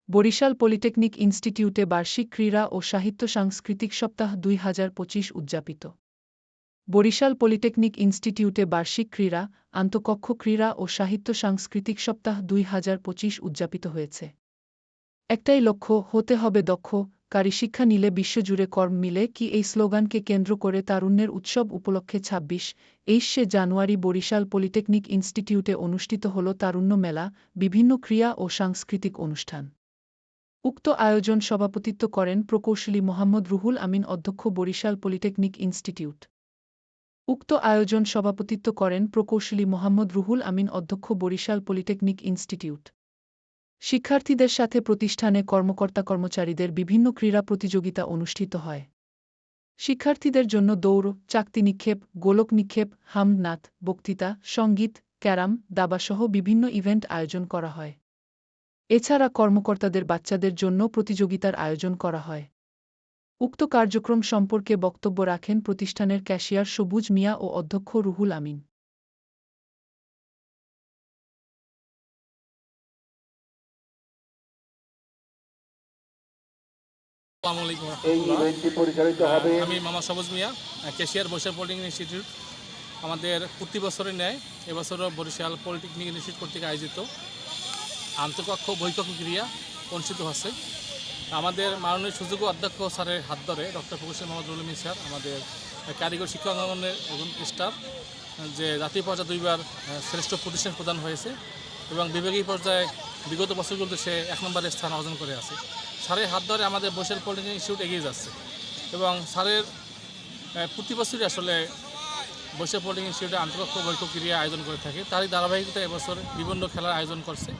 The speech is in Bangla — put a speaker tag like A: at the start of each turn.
A: বরিশাল পলিটেকনিক ইনস্টিটিউটে বার্ষিক ক্রীড়া ও সাহিত্য সাংস্কৃতিক সপ্তাহ ২০২৫ উদযাপিত। বরিশাল পলিটেকনিক ইনস্টিটিউটে বার্ষিক ক্রীড়া, আন্তঃকক্ষ ক্রীড়া ও সাহিত্য সাংস্কৃতিক সপ্তাহ ২০২৫ উদযাপিত হয়েছে। একটাই লক্ষ্য, হতে হবে দক্ষ, কারি শিক্ষা নিলে বিশ্বজুড়ে কর্ম মিলে কি এই স্লোগানকে কেন্দ্র করে তারুণ্যের উৎসব উপলক্ষে ২৬শে জানুয়ারি বরিশাল পলিটেকনিক ইনস্টিটিউটে অনুষ্ঠিত হল তারুণ্য মেলা, বিভিন্ন ক্রীড়া ও সাংস্কৃতিক অনুষ্ঠান। উক্ত আয়োজন সভাপতিত্ব করেন প্রকৌশলী মোহাম্মদ রুহুল আমিন, অধ্যক্ষ, বরিশাল পলিটেকনিক ইনস্টিটিউট। উক্ত আয়োজন সভাপতিত্ব করেন প্রকৌশলী মোহাম্মদ রুহুল আমিন, অধ্যক্ষ, বরিশাল পলিটেকনিক ইনস্টিটিউট। শিক্ষার্থীদের সাথে প্রতিষ্ঠানে কর্মকর্তা-কর্মচারীদের বিভিন্ন ক্রীড়া প্রতিযোগিতা অনুষ্ঠিত হয়। শিক্ষার্থীদের জন্য দৌড়, চাকতি নিক্ষেপ, গোলক নিক্ষেপ, হামদ, নাত, বক্তৃতা, সঙ্গীত, ক্যারাম, দাবাসহ বিভিন্ন ইভেন্ট আয়োজন করা হয়। এছাড়া কর্মকর্তাদের বাচ্চাদের জন্য প্রতিযোগিতার আয়োজন করা হয়। উক্ত কার্যক্রম সম্পর্কে বক্তব্য রাখেন প্রতিষ্ঠানের ক্যাশিয়ার সবুজ মিয়া ও অধ্যক্ষ রুহুল আমিন।
B: আসসালামু আলাইকুম রাহমাতুল্লাহ। আমি মামা সবুজ মিয়া, ক্যাশিয়ার, বরিশাল পলিটেকনিক ইনস্টিটিউট। আমাদের প্রতি বছরের ন্যায় এবছরও বরিশাল পলিটেকনিক ইনস্টিটিউট কর্তৃক আয়োজিত আন্তঃকক্ষ বহিঃকক্ষ ক্রিয়া অনুষ্ঠিত হচ্ছে। আমাদের মাননীয় সুযোগ্য অধ্যক্ষ স্যারের হাত ধরে ডক্টর প্রকৌশলী মোহাম্মদ রুহুল আমিন স্যার, আমাদের কারিগর শিক্ষা অঙ্গনের একজন স্টাফ, যে জাতীয় পর্যায়ে 2বার শ্রেষ্ঠ প্রতিষ্ঠান প্রদান হয়েছে এবং বিভাগীয় পর্যায়ে বিগত বছরগুলোতে সে 1 নম্বরের স্থান অর্জন করে আছে। স্যারের হাত ধরে আমাদের বরিশাল পলিটেকনিক ইনস্টিটিউট এগিয়ে যাচ্ছে এবং স্যারের প্রতি বছরই আসলে বরিশাল পলিটেকনিক ইনস্টিটিউটে আন্তঃকক্ষ বহিঃকক্ষ ক্রীড়া আয়োজন করে থাকে। তারই ধারাবাহিকতায় এবছর বিভিন্ন খেলার আয়োজন করছে।